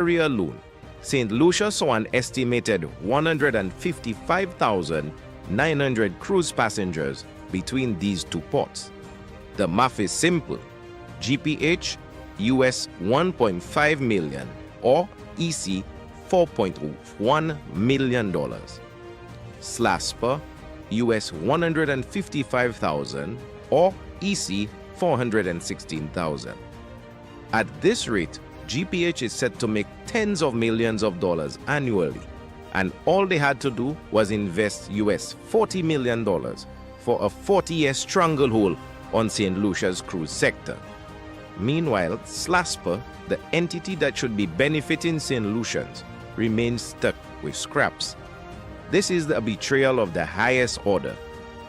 alone, St. Lucia saw an estimated 155,900 cruise passengers between these two ports. The math is simple. GPH, US $1.5 million, or EC $4.1 million. SLASPA, US $155,000, or EC $416,000. At this rate, GPH is set to make tens of millions of dollars annually, and all they had to do was invest US $40 million for a 40-year stranglehold on St. Lucia's cruise sector. Meanwhile, SLASPA, the entity that should be benefiting St. Lucians, remains stuck with scraps. This is the betrayal of the highest order.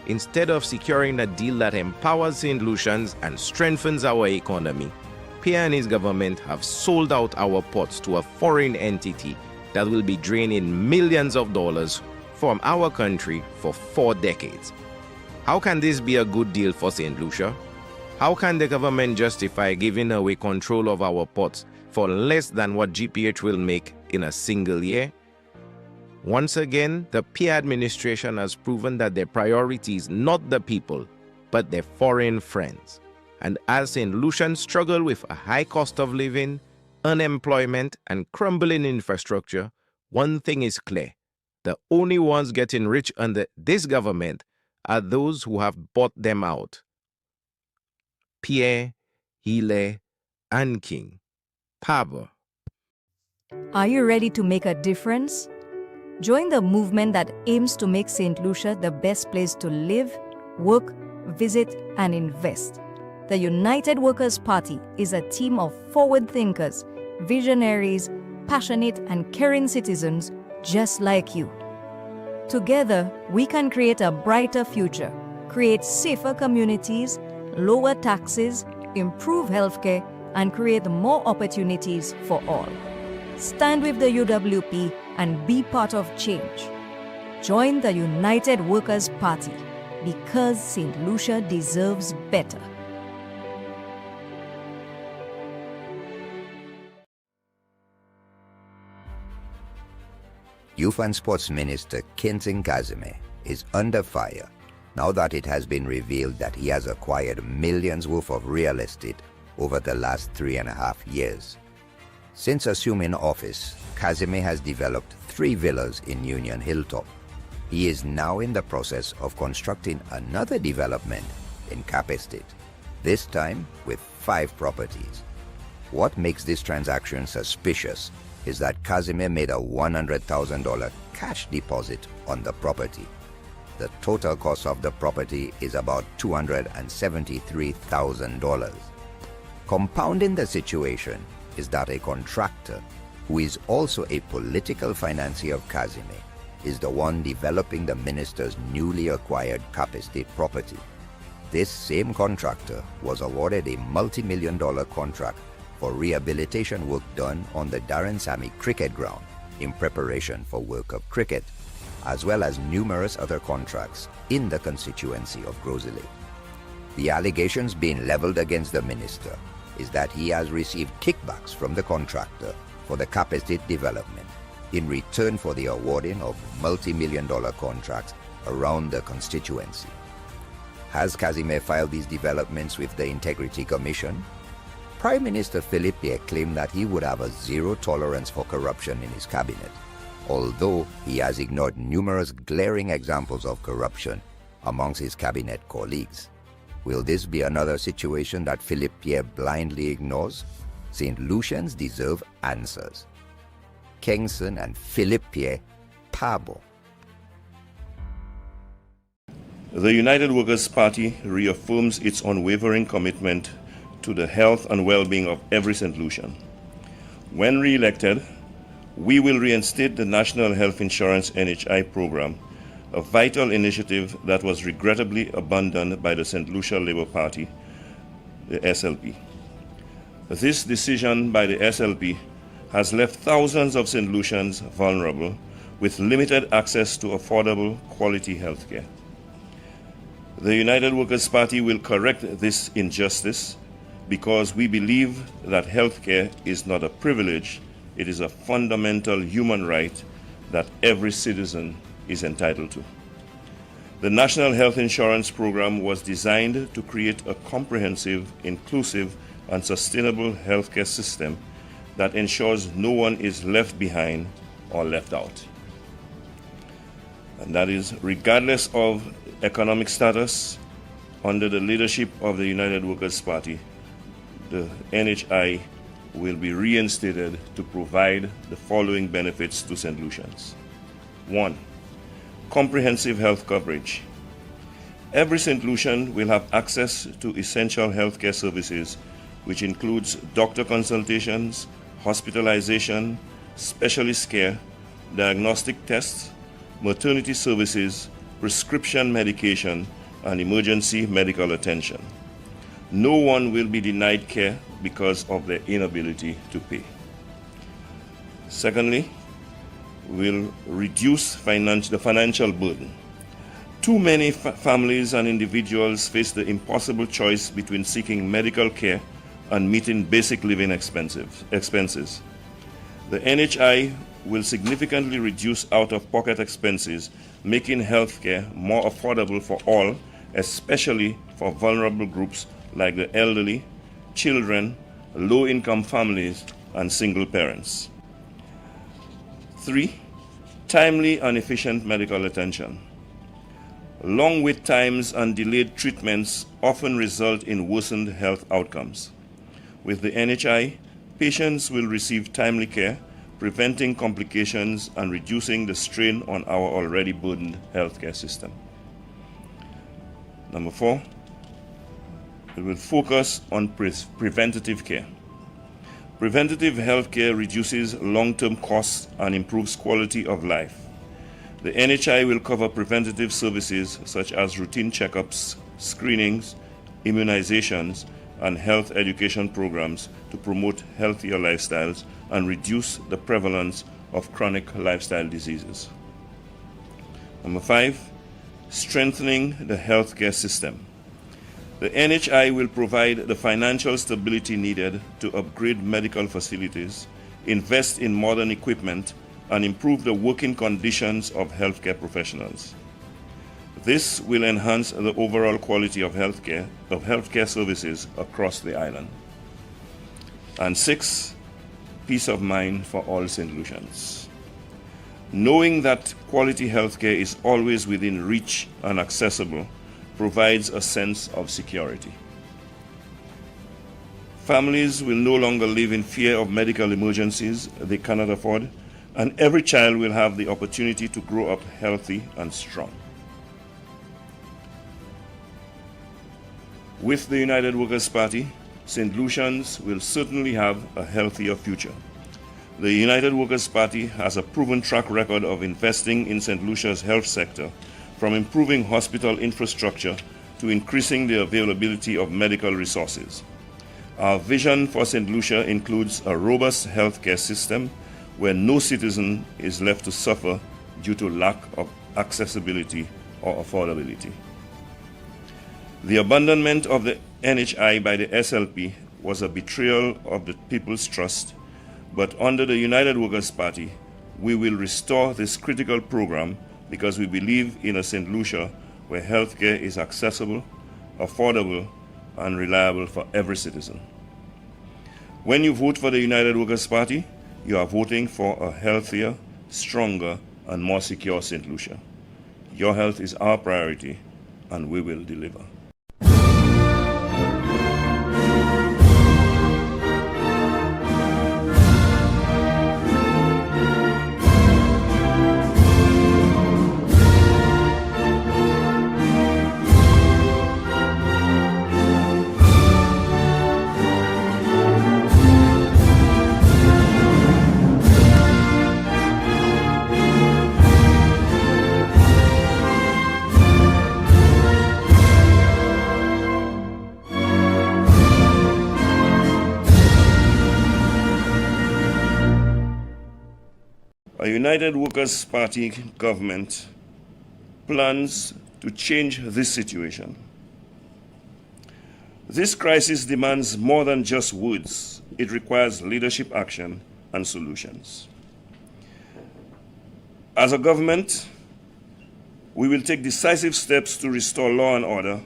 Instead of securing a deal that empowers St. Lucians and strengthens our economy, Pierre and his government have sold out our ports to a foreign entity that will be draining millions of dollars from our country for 4 decades. How can this be a good deal for St. Lucia? How can the government justify giving away control of our ports for less than what GPH will make in a single year? Once again, the Pierre administration has proven that their priority is not the people, but their foreign friends. And as St. Lucians struggle with a high cost of living, unemployment, and crumbling infrastructure, one thing is clear. The only ones getting rich under this government are those who have bought them out. Pierre, Hele, and King. Pabo. Are you ready to make a difference? Join the movement that aims to make St. Lucia the best place to live, work, visit, and invest. The United Workers' Party is a team of forward thinkers, visionaries, passionate and caring citizens just like you. Together, we can create a brighter future, create safer communities, lower taxes, improve healthcare, and create more opportunities for all. Stand with the UWP and be part of change. Join the United Workers' Party because St. Lucia deserves better. Youth and Sports Minister Quintin Casimir is under fire now that it has been revealed that he has acquired millions worth of real estate over the last 3.5 years. Since assuming office, Casimir has developed 3 villas in Union Hilltop. He is now in the process of constructing another development in Cap Estate, this time with 5 properties. What makes this transaction suspicious is that Casimir made a $100,000 cash deposit on the property. The total cost of the property is about $273,000. Compounding the situation is that a contractor, who is also a political financier of Casimir, is the one developing the minister's newly acquired Cap Estate property. This same contractor was awarded a multi-million-dollar contract for rehabilitation work done on the Darren Sammy cricket ground in preparation for World Cup cricket, as well as numerous other contracts in the constituency of Grosley. The allegations being leveled against the minister is that he has received kickbacks from the contractor for the Cap Estate development in return for the awarding of multi-million-dollar contracts around the constituency. Has Casimir filed these developments with the Integrity Commission? Prime Minister Philippe Pierre claimed that he would have a zero tolerance for corruption in his cabinet, although he has ignored numerous glaring examples of corruption amongst his cabinet colleagues. Will this be another situation that Philippe Pierre blindly ignores? St. Lucians deserve answers. Kingston and Philippe Pierre, Pabo. The United Workers' Party reaffirms its unwavering commitment to the health and well-being of every St. Lucian. When re-elected, we will reinstate the National Health Insurance NHI program, a vital initiative that was regrettably abandoned by the St. Lucia Labour Party, the SLP. This decision by the SLP has left thousands of St. Lucians vulnerable with limited access to affordable, quality health care. The United Workers' Party will correct this injustice because we believe that health care is not a privilege It is a fundamental human right that every citizen is entitled to. The National Health Insurance Program was designed to create a comprehensive, inclusive, and sustainable healthcare system that ensures no one is left behind or left out. And that is regardless of economic status. Under the leadership of the United Workers' Party, the NHI will be reinstated to provide the following benefits to St. Lucians. 1. Comprehensive health coverage. Every St. Lucian will have access to essential healthcare services, which includes doctor consultations, hospitalization, specialist care, diagnostic tests, maternity services, prescription medication, and emergency medical attention. No one will be denied care because of their inability to pay. Secondly, we'll reduce the financial burden. Too many families and individuals face the impossible choice between seeking medical care and meeting basic living expenses. The NHI will significantly reduce out-of-pocket expenses, making healthcare more affordable for all, especially for vulnerable groups like the elderly, children, low-income families, and single parents. 3. Timely and efficient medical attention. Long wait times and delayed treatments often result in worsened health outcomes. With the NHI, patients will receive timely care, preventing complications and reducing the strain on our already burdened healthcare system. Number 4, it will focus on preventative care. Preventative health care reduces long-term costs and improves quality of life. The NHI will cover preventative services such as routine checkups, screenings, immunizations, and health education programs to promote healthier lifestyles and reduce the prevalence of chronic lifestyle diseases. Number 5, strengthening the healthcare system. The NHI will provide the financial stability needed to upgrade medical facilities, invest in modern equipment, and improve the working conditions of healthcare professionals. This will enhance the overall quality of healthcare services across the island. And 6, peace of mind for all St. Lucians. Knowing that quality healthcare is always within reach and accessible provides a sense of security. Families will no longer live in fear of medical emergencies they cannot afford, and every child will have the opportunity to grow up healthy and strong. With the United Workers' Party, St. Lucians will certainly have a healthier future. The United Workers' Party has a proven track record of investing in St. Lucia's health sector, from improving hospital infrastructure to increasing the availability of medical resources. Our vision for St. Lucia includes a robust healthcare system where no citizen is left to suffer due to lack of accessibility or affordability. The abandonment of the NHI by the SLP was a betrayal of the people's trust, but under the United Workers' Party, we will restore this critical program because we believe in a St. Lucia where healthcare is accessible, affordable, and reliable for every citizen. When you vote for the United Workers' Party, you are voting for a healthier, stronger, and more secure St. Lucia. Your health is our priority, and we will deliver. A United Workers' Party government plans to change this situation. This crisis demands more than just words. It requires leadership action and solutions. As a government, we will take decisive steps to restore law and order,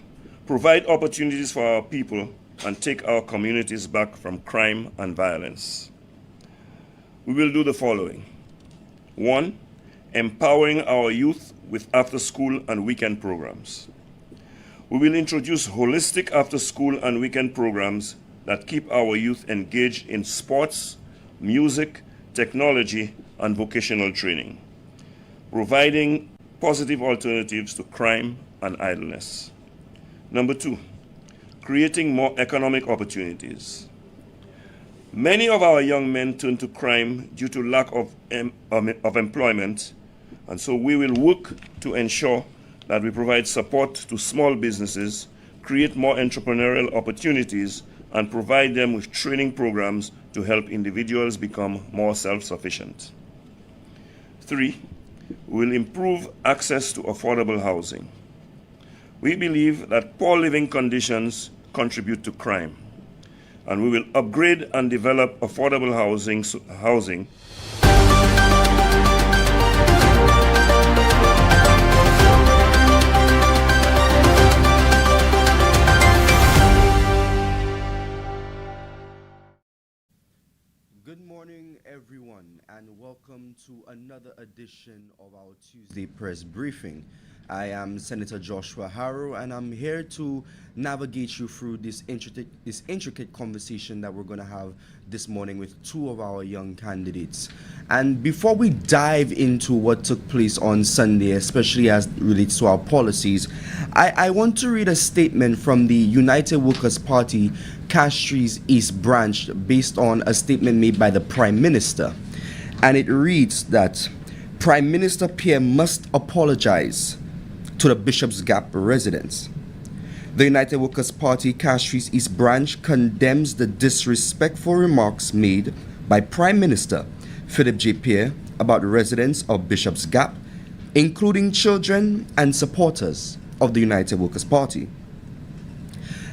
provide opportunities for our people, and take our communities back from crime and violence. We will do the following. 1, empowering our youth with after-school and weekend programs. We will introduce holistic after-school and weekend programs that keep our youth engaged in sports, music, technology, and vocational training, providing positive alternatives to crime and idleness. Number 2, creating more economic opportunities. Many of our young men turn to crime due to lack of employment, and so we will work to ensure that we provide support to small businesses, create more entrepreneurial opportunities, and provide them with training programs to help individuals become more self-sufficient. 3, we will improve access to affordable housing. We believe that poor living conditions contribute to crime, and we will upgrade and develop affordable housing. Good morning, everyone, and welcome to another edition of our Tuesday press briefing. I am Senator Joshua Harrow, and I'm here to navigate you through this intricate conversation that we're going to have this morning with two of our young candidates. And before we dive into what took place on Sunday, especially as it relates to our policies, I want to read a statement from the United Workers' Party Castries East branch based on a statement made by the Prime Minister. And it reads that Prime Minister Pierre must apologize to the Bishop's Gap residents. The United Workers' Party Castries East branch condemns the disrespectful remarks made by Prime Minister Philip J. Pierre about residents of Bishop's Gap, including children and supporters of the United Workers' Party.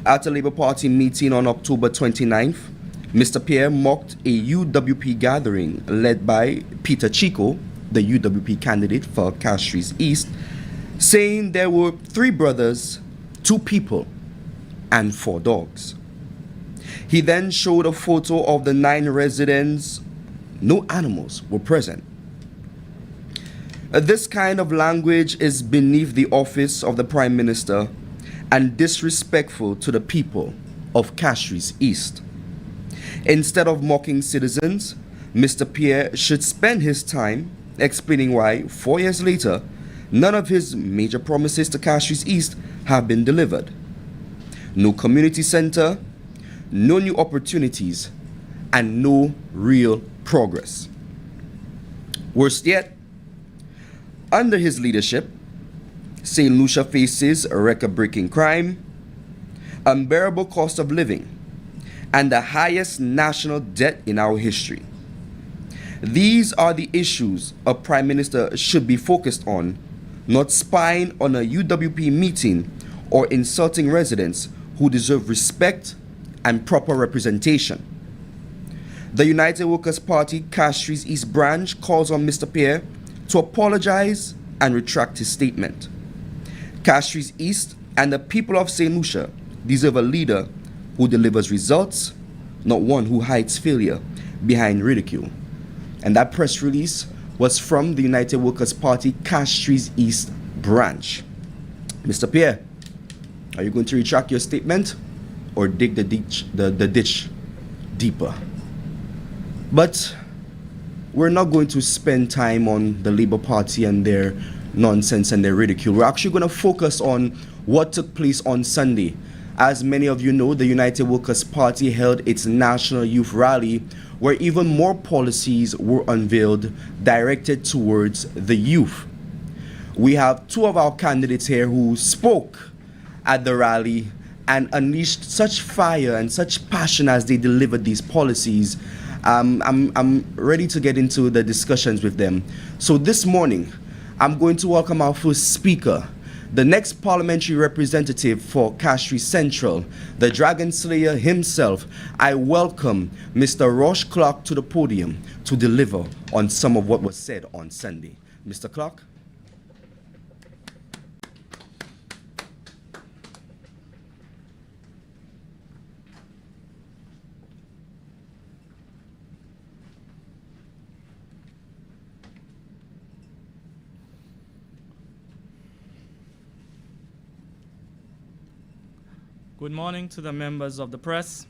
At a Labour Party meeting on October 29th, Mr. Pierre mocked a UWP gathering led by Peter Chico, the UWP candidate for Castries East, saying there were 3 brothers, 2 people, and 4 dogs. He then showed a photo of the 9 residents. No animals were present. This kind of language is beneath the office of the Prime Minister and disrespectful to the people of Castries East. Instead of mocking citizens, Mr. Pierre should spend his time explaining why, 4 years later, none of his major promises to Castries East have been delivered. No community center, no new opportunities, and no real progress. Worst yet, under his leadership, St. Lucia faces a record-breaking crime, unbearable cost of living, and the highest national debt in our history. These are the issues a Prime Minister should be focused on, not spying on a UWP meeting or insulting residents who deserve respect and proper representation. The United Workers' Party Castries East branch calls on Mr. Pierre to apologize and retract his statement. Castries East and the people of St. Lucia deserve a leader who delivers results, not one who hides failure behind ridicule. And that press release was from the United Workers' Party Castries East branch. Mr. Pierre, are you going to retract your statement or dig the ditch deeper? But we're not going to spend time on the Labour Party and their nonsense and their ridicule. We're actually going to focus on what took place on Sunday. As many of you know, the United Workers' Party held its National Youth Rally, where even more policies were unveiled directed towards the youth. We have 2 of our candidates here who spoke at the rally and unleashed such fire and such passion as they delivered these policies. I'm ready to get into the discussions with them. So this morning, I'm going to welcome our first speaker, the next parliamentary representative for Castries Central, the Dragon Slayer himself, I welcome Mr. Roche Clark to the podium to deliver on some of what was said on Sunday. Mr. Clark. Good morning to the members of the press,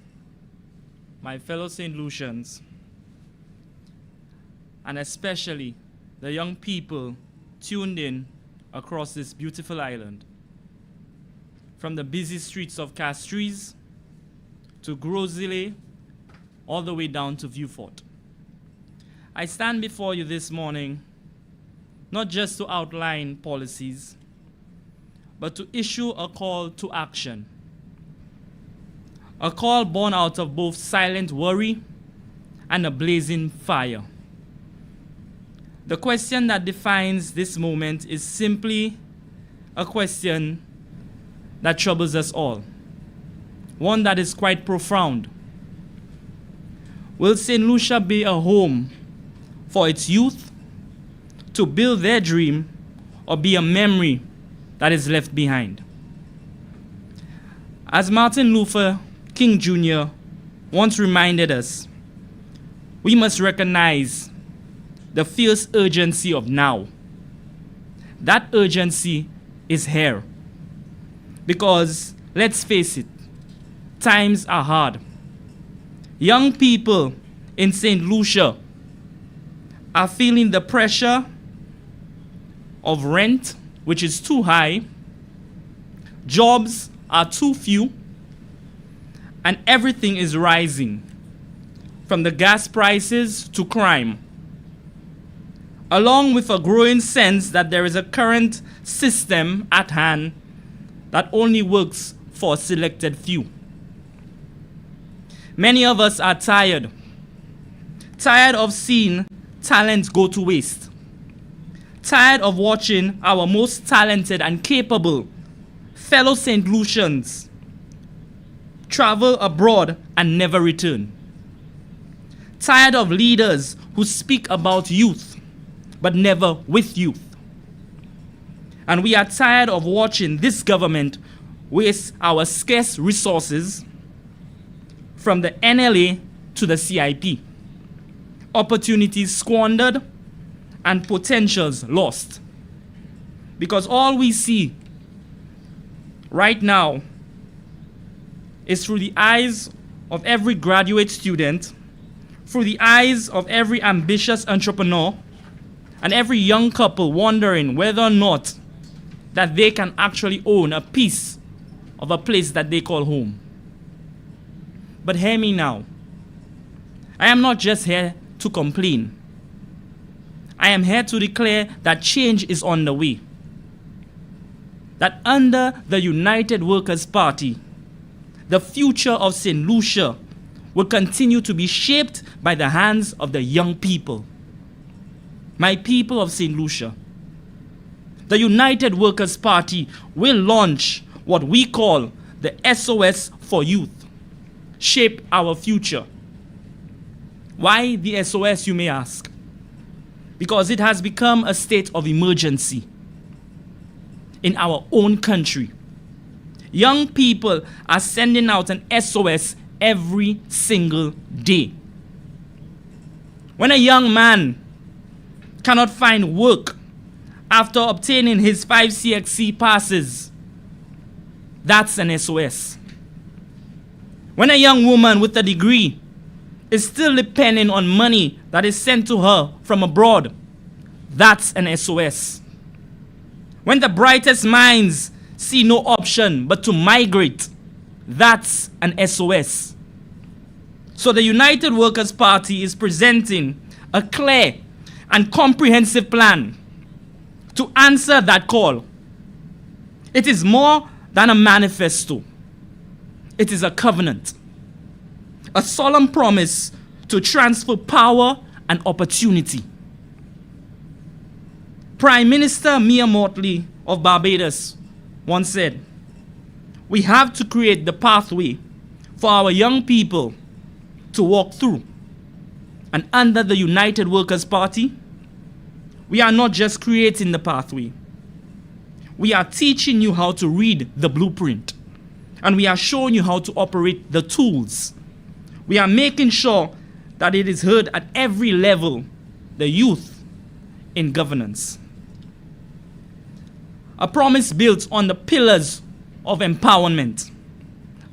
my fellow St. Lucians, and especially the young people tuned in across this beautiful island. From the busy streets of Castries to Grosile, all the way down to Vieux-Fort. I stand before you this morning not just to outline policies, but to issue a call to action. A call born out of both silent worry and a blazing fire. The question that defines this moment is simply a question that troubles us all, one that is quite profound. Will St. Lucia be a home for its youth to build their dream, or be a memory that is left behind? As Martin Luther King Jr. once reminded us, we must recognize the fierce urgency of now. That urgency is here. Because, let's face it, times are hard. Young people in St. Lucia are feeling the pressure of rent, which is too high, jobs are too few, and everything is rising, from the gas prices to crime, along with a growing sense that there is a current system at hand that only works for a selected few. Many of us are tired of seeing talent go to waste, tired of watching our most talented and capable fellow St. Lucians travel abroad and never return. Tired of leaders who speak about youth, but never with youth. And we are tired of watching this government waste our scarce resources from the NLA to the CIP. Opportunities squandered and potentials lost. Because all we see right now is through the eyes of every graduate student, through the eyes of every ambitious entrepreneur, and every young couple wondering whether or not that they can actually own a piece of a place that they call home. But hear me now. I am not just here to complain. I am here to declare that change is on the way. That under the United Workers' Party, the future of St. Lucia will continue to be shaped by the hands of the young people. My people of St. Lucia, the United Workers' Party will launch what we call the SOS for Youth, Shape Our Future. Why the SOS, you may ask? Because it has become a state of emergency in our own country. Young people are sending out an SOS every single day. When a young man cannot find work after obtaining his 5 CXC passes, that's an SOS. When a young woman with a degree is still depending on money that is sent to her from abroad, that's an SOS. When the brightest minds see no option but to migrate, that's an SOS. So the United Workers' Party is presenting a clear and comprehensive plan to answer that call. It is more than a manifesto. It is a covenant, a solemn promise to transfer power and opportunity. Prime Minister Mia Mottley of Barbados once said, we have to create the pathway for our young people to walk through. And under the United Workers' Party, we are not just creating the pathway. We are teaching you how to read the blueprint. And we are showing you how to operate the tools. We are making sure that it is heard at every level, the youth in governance. A promise built on the pillars of empowerment.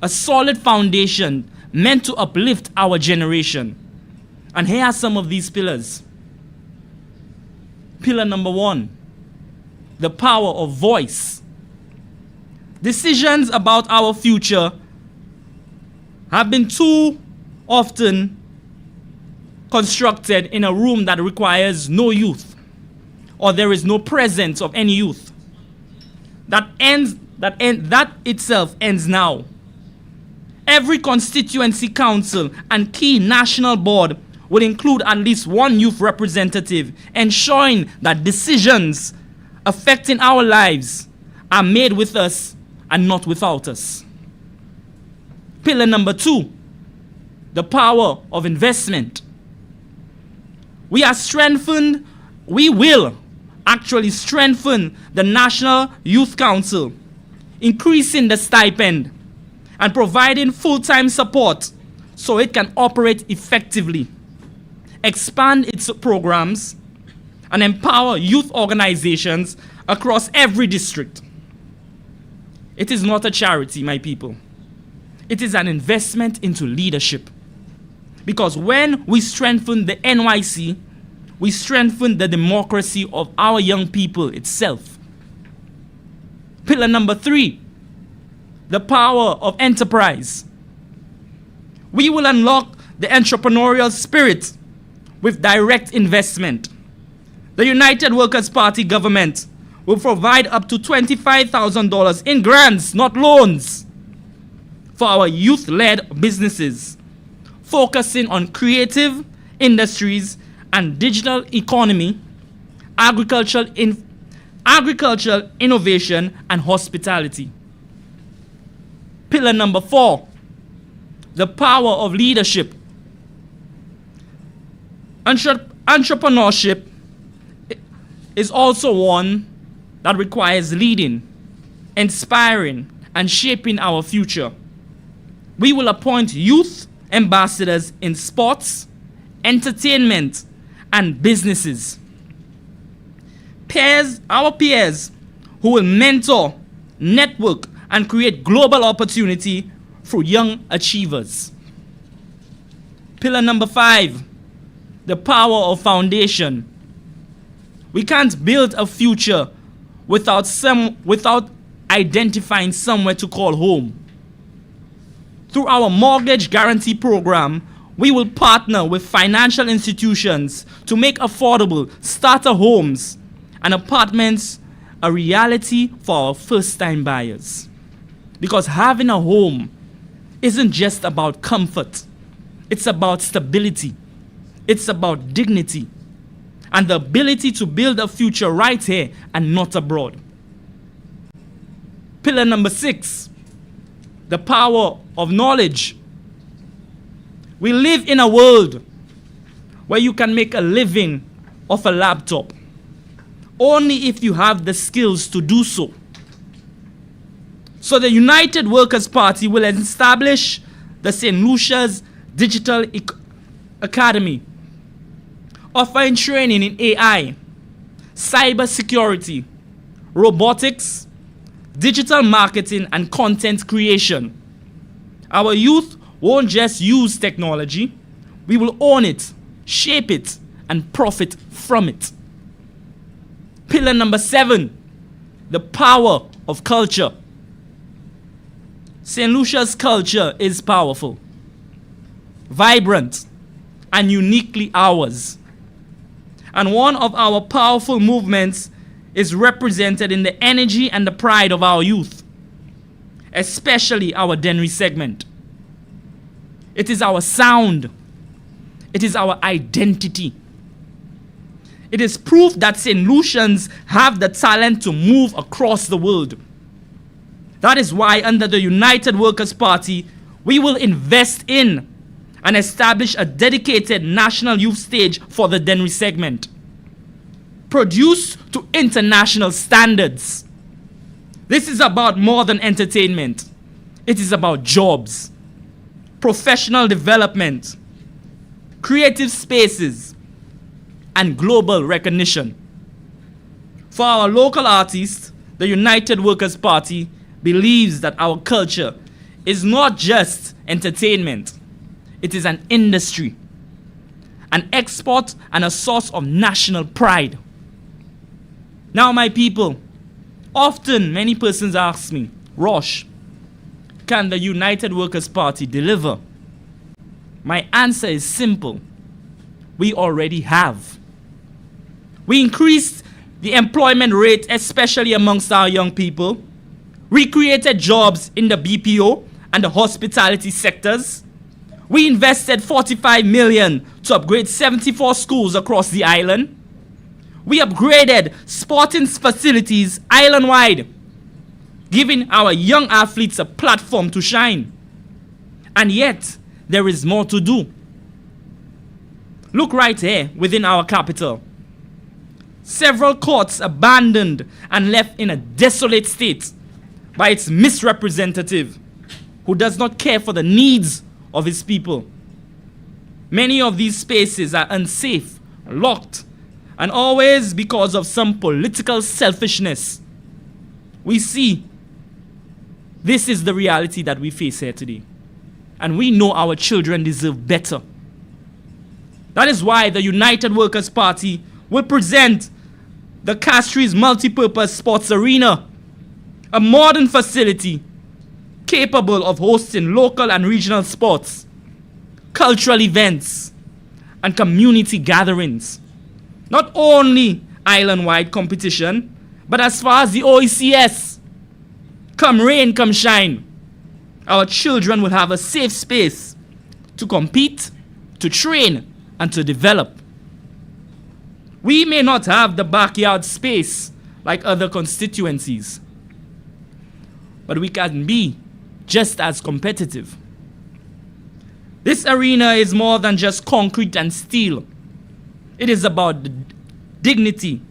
A solid foundation meant to uplift our generation. And here are some of these pillars. Pillar number 1, the power of voice. Decisions about our future have been too often constructed in a room that requires no youth, or there is no presence of any youth. That itself ends now. Every constituency council and key national board will include at least one youth representative, ensuring that decisions affecting our lives are made with us and not without us. Pillar number 2, the power of investment. We will actually strengthen the National Youth Council, increasing the stipend and providing full-time support so it can operate effectively, expand its programs, and empower youth organizations across every district. It is not a charity, my people. It is an investment into leadership. Because when we strengthen the NYC, we strengthen the democracy of our young people itself. Pillar number 3, the power of enterprise. We will unlock the entrepreneurial spirit with direct investment. The United Workers' Party government will provide up to $25,000 in grants, not loans, for our youth-led businesses, focusing on creative industries and digital economy, agricultural innovation, and hospitality. Pillar number 4, the power of leadership. Entrepreneurship is also one that requires leading, inspiring, and shaping our future. We will appoint youth ambassadors in sports, entertainment, and businesses. Our peers who will mentor, network, and create global opportunity for young achievers. Pillar number 5, the power of foundation. We can't build a future without identifying somewhere to call home. Through our mortgage guarantee program, we will partner with financial institutions to make affordable starter homes and apartments a reality for our first-time buyers. Because having a home isn't just about comfort. It's about stability. It's about dignity and the ability to build a future right here and not abroad. Pillar number 6, the power of knowledge. We live in a world where you can make a living off a laptop only if you have the skills to do so. So the United Workers' Party will establish the St. Lucia's Digital Academy, offering training in AI, cybersecurity, robotics, digital marketing, and content creation. Our youth won't just use technology, we will own it, shape it, and profit from it. Pillar number 7, the power of culture. St. Lucia's culture is powerful, vibrant, and uniquely ours. And one of our powerful movements is represented in the energy and the pride of our youth, especially our Dennery segment. It is our sound. It is our identity. It is proof that St. Lucians have the talent to move across the world. That is why under the United Workers' Party, we will invest in and establish a dedicated national youth stage for the Dennery segment, produced to international standards. This is about more than entertainment. It is about jobs, professional development, creative spaces, and global recognition. For our local artists, the United Workers' Party believes that our culture is not just entertainment. It is an industry, an export, and a source of national pride. Now, my people, often many persons ask me, Rosh, can the United Workers' Party deliver? My answer is simple. We already have. We increased the employment rate, especially amongst our young people. We created jobs in the BPO and the hospitality sectors. We invested 45 million to upgrade 74 schools across the island. We upgraded sporting facilities island-wide, giving our young athletes a platform to shine. And yet, there is more to do. Look right here within our capital. Several courts abandoned and left in a desolate state by its misrepresentative, who does not care for the needs of his people. Many of these spaces are unsafe, locked, and always because of some political selfishness. We see this is the reality that we face here today. And we know our children deserve better. That is why the United Workers' Party will present the Castries Multipurpose Sports Arena, a modern facility capable of hosting local and regional sports, cultural events, and community gatherings. Not only island-wide competition, but as far as the OECS. Come rain, come shine, our children will have a safe space to compete, to train, and to develop. We may not have the backyard space like other constituencies, but we can be just as competitive. This arena is more than just concrete and steel. It is about dignity,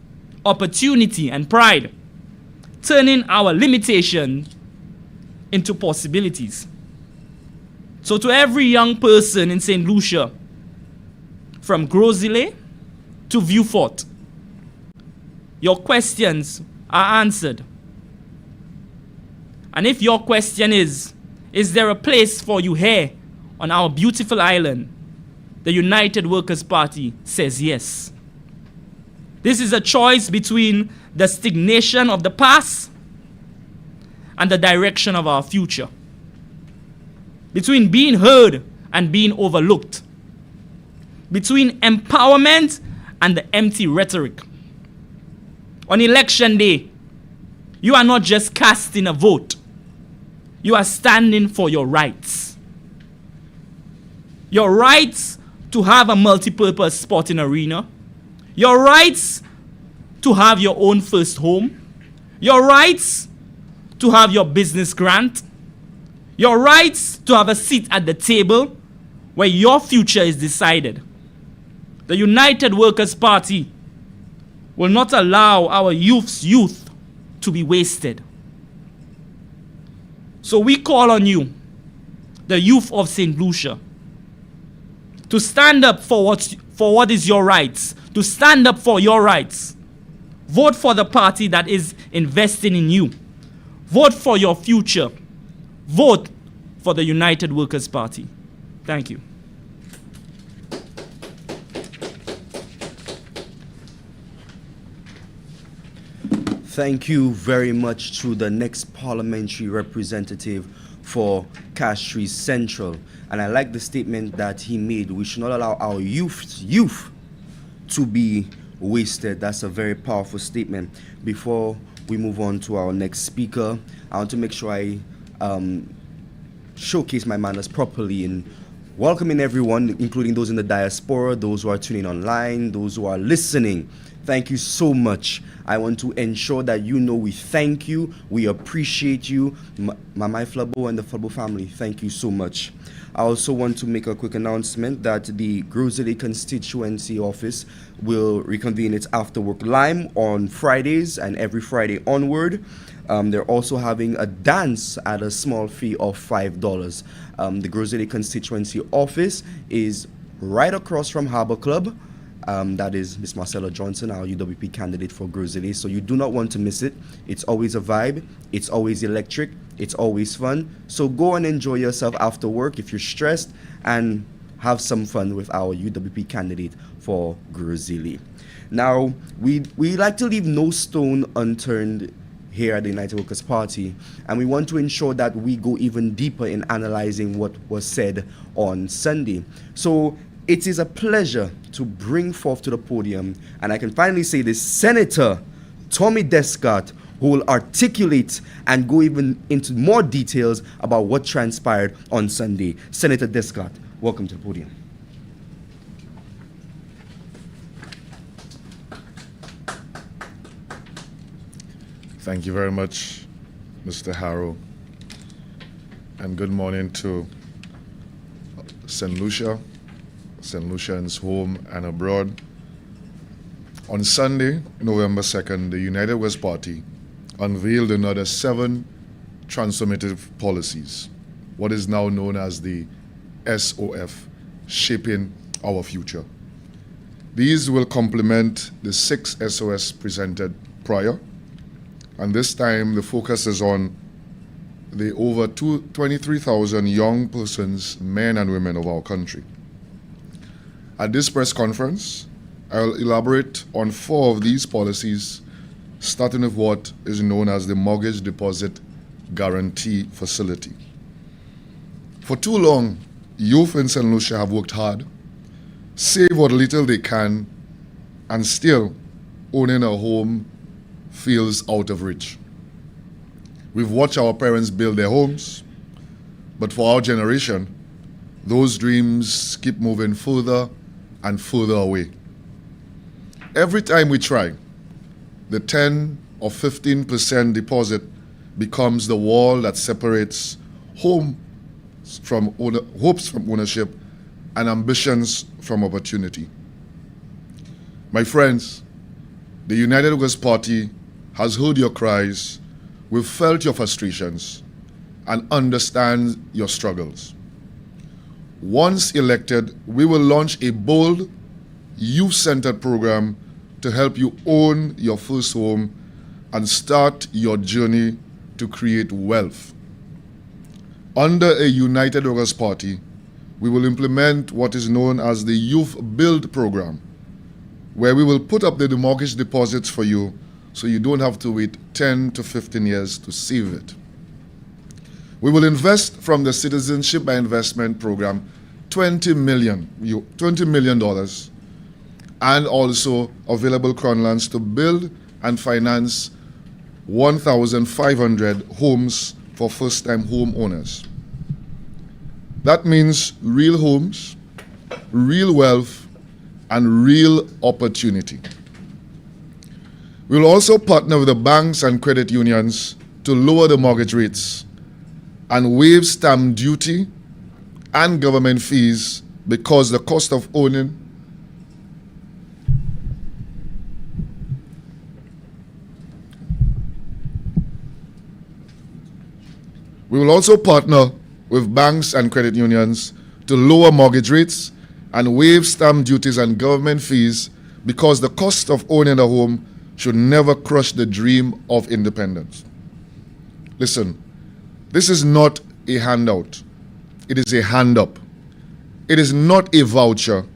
opportunity, and pride, turning our limitation into possibilities. So to every young person in St. Lucia, from Grosile to Vieux-Fort, your questions are answered. And if your question is there a place for you here on our beautiful island? The United Workers' Party says yes. This is a choice between the stagnation of the past and the direction of our future. Between being heard and being overlooked. Between empowerment and the empty rhetoric. On election day, you are not just casting a vote. You are standing for your rights. Your rights to have a multi-purpose sporting arena. Your rights to have your own first home. Your rights to have your business grant. Your rights to have a seat at the table where your future is decided. The United Workers' Party will not allow our youth to be wasted. So we call on you, the youth of St. Lucia, to stand up for what is your rights, to stand up for your rights. Vote for the party that is investing in you. Vote for your future. Vote for the United Workers' Party. Thank you. Thank you very much to the next parliamentary representative for Castries Central. And I like the statement that he made. We should not allow our youth to be wasted. That's a very powerful statement. Before we move on to our next speaker, I want to make sure I showcase my manners properly in welcoming everyone, including those in the diaspora, those who are tuning online, those who are listening. Thank you so much. I want to ensure that you know we thank you, we appreciate you. Mamai Flabo and the Flabo family, thank you so much. I also want to make a quick announcement that the Grocery Constituency Office will reconvene its After Work Lime on Fridays and every Friday onward. They're also having a dance at a small fee of $5. The Grocery Constituency Office is right across from Harbor Club. That is Miss Marcella Johnson, our UWP candidate for Grocery. So you do not want to miss it. It's always a vibe. It's always electric. It's always fun. So go and enjoy yourself after work if you're stressed, and have some fun with our UWP candidate for Grocery. Now, we like to leave no stone unturned here at the United Workers' Party, and we want to ensure that we go even deeper in analyzing what was said on Sunday. So it is a pleasure to bring forth to the podium, and I can finally say this, Senator Tommy Descott, who will articulate and go even into more details about what transpired on Sunday. Senator Descott, welcome to the podium. Thank you very much, Mr. Harrow, and good morning to St. Lucia, St. Lucians home and abroad. On Sunday, November 2nd, the United West Party unveiled another 7 transformative policies, what is now known as the SOF, Shaping Our Future. These will complement the 6 SOS presented prior, and this time the focus is on the over 23,000 young persons, men and women of our country. At this press conference, I'll elaborate on 4 of these policies, starting with what is known as the Mortgage Deposit Guarantee Facility. For too long, youth in St. Lucia have worked hard, save what little they can, and still owning a home feels out of reach. We've watched our parents build their homes, but for our generation, those dreams keep moving further and further away. Every time we try, the 10 or 15% deposit becomes the wall that separates hopes from ownership and ambitions from opportunity. My friends, the United Workers' Party has heard your cries, we've felt your frustrations, and understand your struggles. Once elected, we will launch a bold, youth-centered program to help you own your first home and start your journey to create wealth. Under a United Workers' Party, we will implement what is known as the Youth Build Program, where we will put up the mortgage deposits for you so you don't have to wait 10 to 15 years to save it. We will invest from the Citizenship by Investment Program $20 million, and also available Crown to build and finance 1,500 homes for first-time homeowners. That means real homes, real wealth, and real opportunity. We will also partner with the banks and credit unions to lower the mortgage rates and waive stamp duty and government fees because the cost of owning We will also partner with banks and credit unions to lower mortgage rates and waive stamp duties and government fees because the cost of owning a home should never crush the dream of independence. Listen, this is not a handout. It is a hand up. It is not a voucher.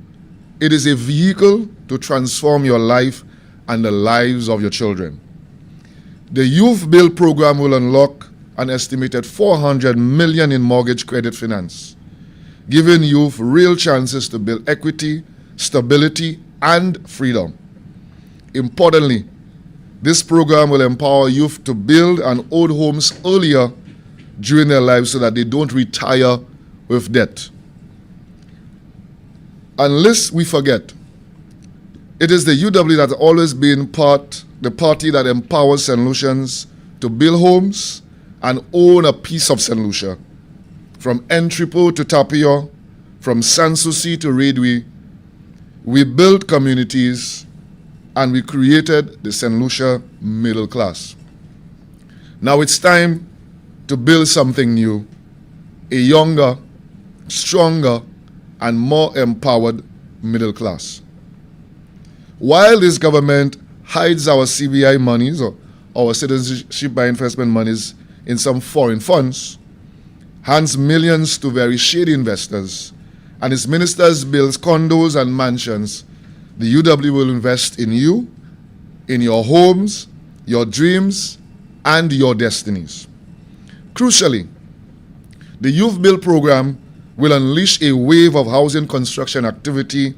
It is a vehicle to transform your life and the lives of your children. The Youth Build program will unlock an estimated $400 million in mortgage credit finance, giving youth real chances to build equity, stability, and freedom. Importantly, this program will empower youth to build and own homes earlier during their lives so that they don't retire with debt. And lest we forget, It is the UW that has always been the party that empowers St. Lucians to build homes and own a piece of St. Lucia. From Entrepot to Tapio, from Sanssouci to Redway, we built communities and we created the St. Lucia middle class. Now it's time to build something new, a younger, stronger, and more empowered middle class. While this government hides our CBI monies or our citizenship by investment monies in some foreign funds, hands millions to very shady investors, and its ministers build condos and mansions, the UW will invest in you, in your homes, your dreams, and your destinies. Crucially, the Youth Build program will unleash a wave of housing construction activity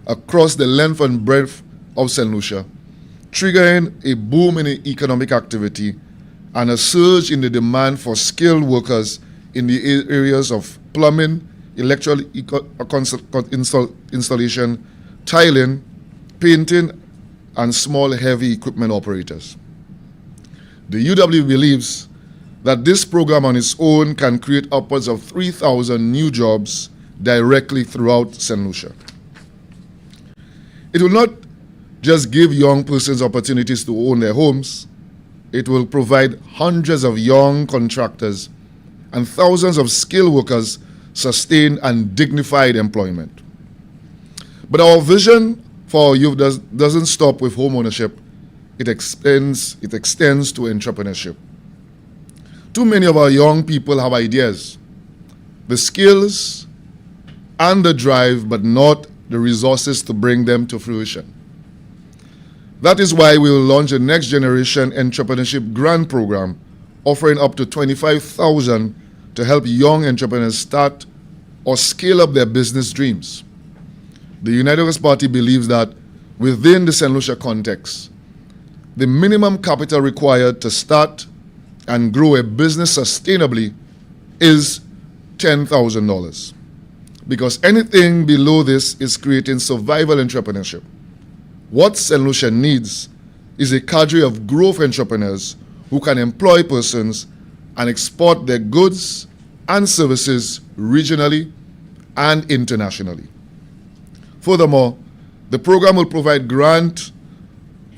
across the length and breadth of St. Lucia, triggering a boom in economic activity and a surge in the demand for skilled workers in the areas of plumbing, electrical installation, tiling, painting, and small heavy equipment operators. The UW believes that this program on its own can create upwards of 3,000 new jobs directly throughout St. Lucia. It will not just give young persons opportunities to own their homes, it will provide hundreds of young contractors and thousands of skilled workers sustained and dignified employment. But our vision for our youth doesn't stop with home ownership, it extends to entrepreneurship. Too many of our young people have ideas, the skills and the drive, but not the resources to bring them to fruition. That is why we will launch a Next Generation Entrepreneurship Grant Program, offering up to $25,000 to help young entrepreneurs start or scale up their business dreams. The United West Party believes that within the St. Lucia context, the minimum capital required to start and grow a business sustainably is $10,000. Because anything below this is creating survival entrepreneurship. What St. Lucia needs is a cadre of growth entrepreneurs who can employ persons and export their goods and services regionally and internationally. Furthermore, the program will provide grant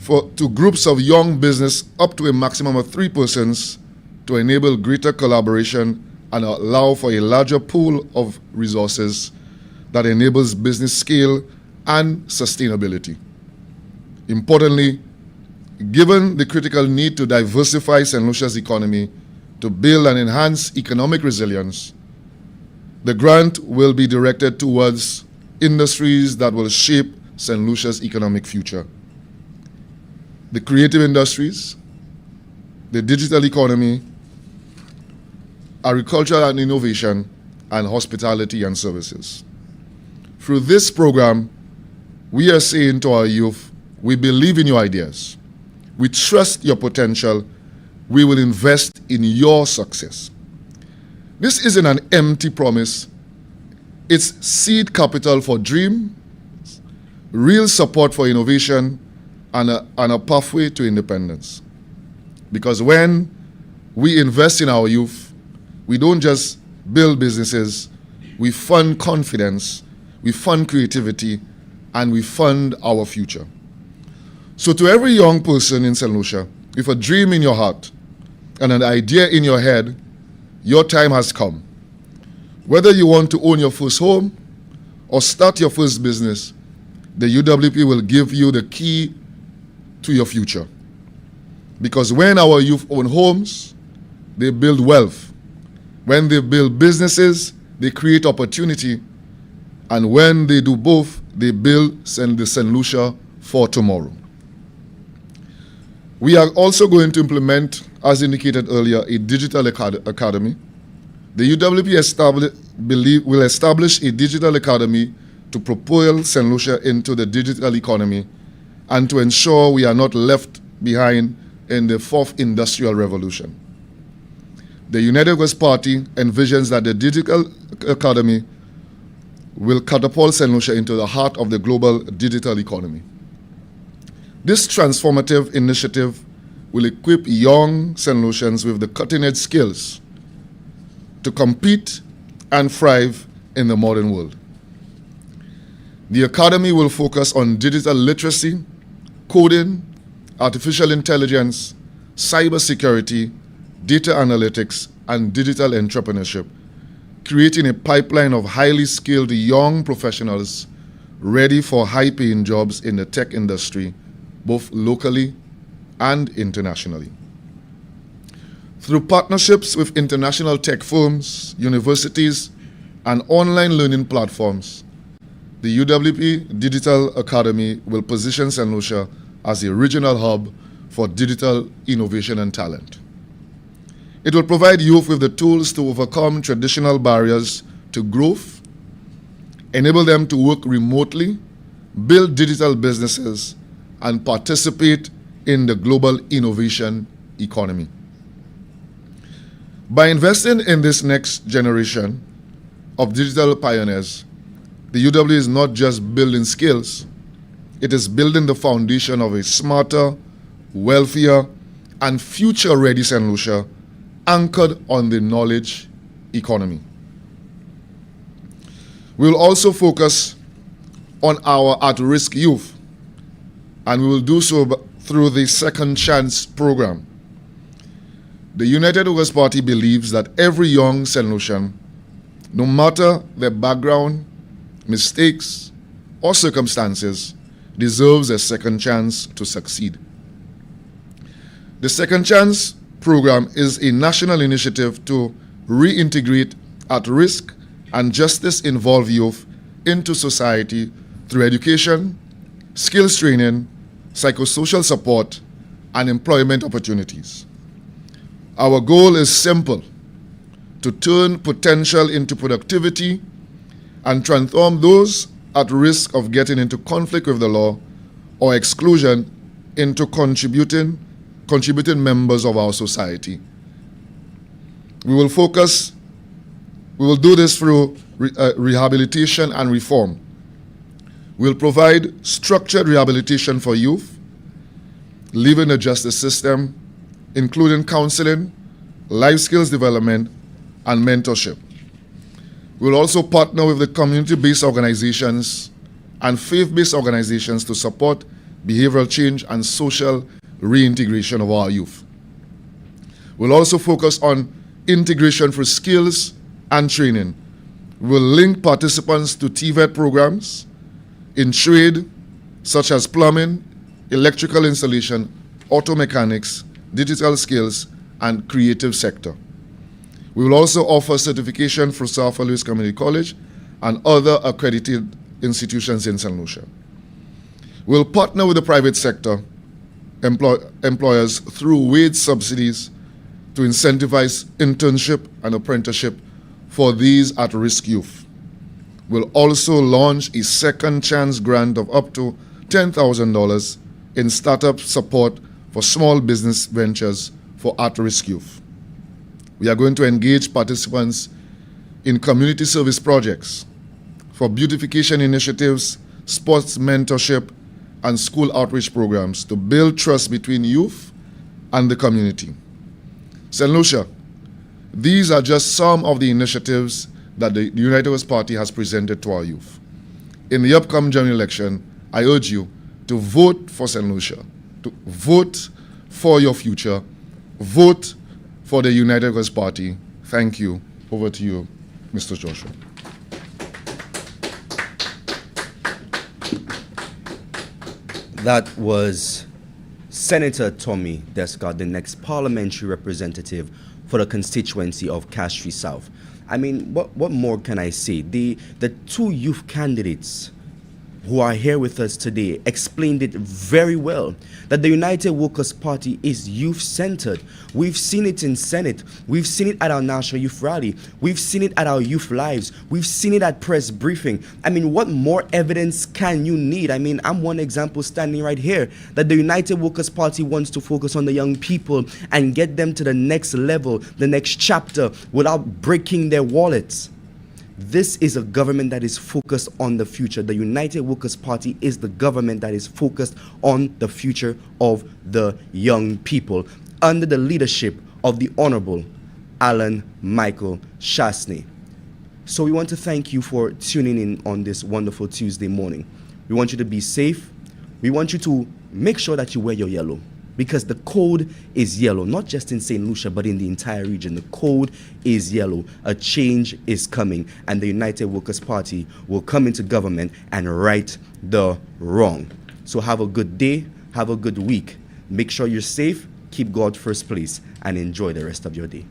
to groups of young business up to a maximum of 3 persons to enable greater collaboration and allow for a larger pool of resources that enables business scale and sustainability. Importantly, given the critical need to diversify St. Lucia's economy to build and enhance economic resilience, the grant will be directed towards industries that will shape St. Lucia's economic future. The creative industries, the digital economy, agriculture and innovation, and hospitality and services. Through this program, we are saying to our youth, we believe in your ideas. We trust your potential. We will invest in your success. This isn't an empty promise. It's seed capital for dreams, real support for innovation, and a pathway to independence. Because when we invest in our youth, we don't just build businesses, we fund confidence, we fund creativity, and we fund our future. So to every young person in St. Lucia, with a dream in your heart and an idea in your head, your time has come. Whether you want to own your first home or start your first business, the UWP will give you the key to your future. Because when our youth own homes, they build wealth. When they build businesses, they create opportunity. And when they do both, they build the St. Lucia for tomorrow. We are also going to implement, as indicated earlier, a digital academy. The UWP will establish a digital academy to propel St. Lucia into the digital economy and to ensure we are not left behind in the fourth industrial revolution. The United West Party envisions that the digital academy will catapult St. Lucia into the heart of the global digital economy. This transformative initiative will equip young St. Lucians with the cutting-edge skills to compete and thrive in the modern world. The Academy will focus on digital literacy, coding, artificial intelligence, cybersecurity, data analytics, and digital entrepreneurship, creating a pipeline of highly skilled young professionals ready for high-paying jobs in the tech industry, both locally and internationally. Through partnerships with international tech firms, universities, and online learning platforms, the UWP Digital Academy will position St. Lucia as a regional hub for digital innovation and talent. It will provide youth with the tools to overcome traditional barriers to growth, enable them to work remotely, build digital businesses, and participate in the global innovation economy. By investing in this next generation of digital pioneers, the UW is not just building skills, it is building the foundation of a smarter, wealthier, and future-ready St. Lucia anchored on the knowledge economy. We will also focus on our at-risk youth, and we will do so through the Second Chance program. The United Workers' Party believes that every young St. Lucian, no matter their background, mistakes, or circumstances, deserves a second chance to succeed. The Second Chance program is a national initiative to reintegrate at-risk and justice-involved youth into society through education, skills training, psychosocial support, and employment opportunities. Our goal is simple: to turn potential into productivity and transform those at risk of getting into conflict with the law or exclusion into contributing members of our society. We will do this through rehabilitation and reform. We'll provide structured rehabilitation for youth, leaving the justice system, including counseling, life skills development, and mentorship. We'll also partner with the community-based organizations and faith-based organizations to support behavioral change and social reintegration of our youth. We'll also focus on integration for skills and training. We'll link participants to TVET programs in trade such as plumbing, electrical installation, auto mechanics, digital skills, and creative sector. We will also offer certification for South Louis Community College and other accredited institutions in St. Lucia. We'll partner with the private sector employers through wage subsidies to incentivize internship and apprenticeship for these at-risk youth. We'll also launch a second chance grant of up to $10,000 in startup support for small business ventures for at-risk youth. We are going to engage participants in community service projects for beautification initiatives, sports mentorship, and school outreach programs to build trust between youth and the community. St. Lucia, these are just some of the initiatives that the United Workers' Party has presented to our youth. In the upcoming general election, I urge you to vote for St. Lucia, to vote for your future, vote for the United Workers' Party. Thank you. Over to you, Mr. Joshua. That was Senator Tommy Descott, the next parliamentary representative for the constituency of Castries South. I mean, what more can I say? The two youth candidates who are here with us today explained it very well, that the United Workers' Party is youth-centered. We've seen it in Senate. We've seen it at our National Youth Rally. We've seen it at our Youth Lives. We've seen it at press briefing. I mean, what more evidence can you need? I mean, I'm one example standing right here, that the United Workers' Party wants to focus on the young people and get them to the next level, the next chapter, without breaking their wallets. This is a government that is focused on the future. The United Workers' Party is the government that is focused on the future of the young people under the leadership of the Honorable Alan Michael Shastney. So we want to thank you for tuning in on this wonderful Tuesday morning. We want you to be safe. We want you to make sure that you wear your yellow, because the code is yellow, not just in St. Lucia, but in the entire region. The code is yellow. A change is coming, and the United Workers' Party will come into government and right the wrong. So have a good day, have a good week. Make sure you're safe, keep God first place, and enjoy the rest of your day.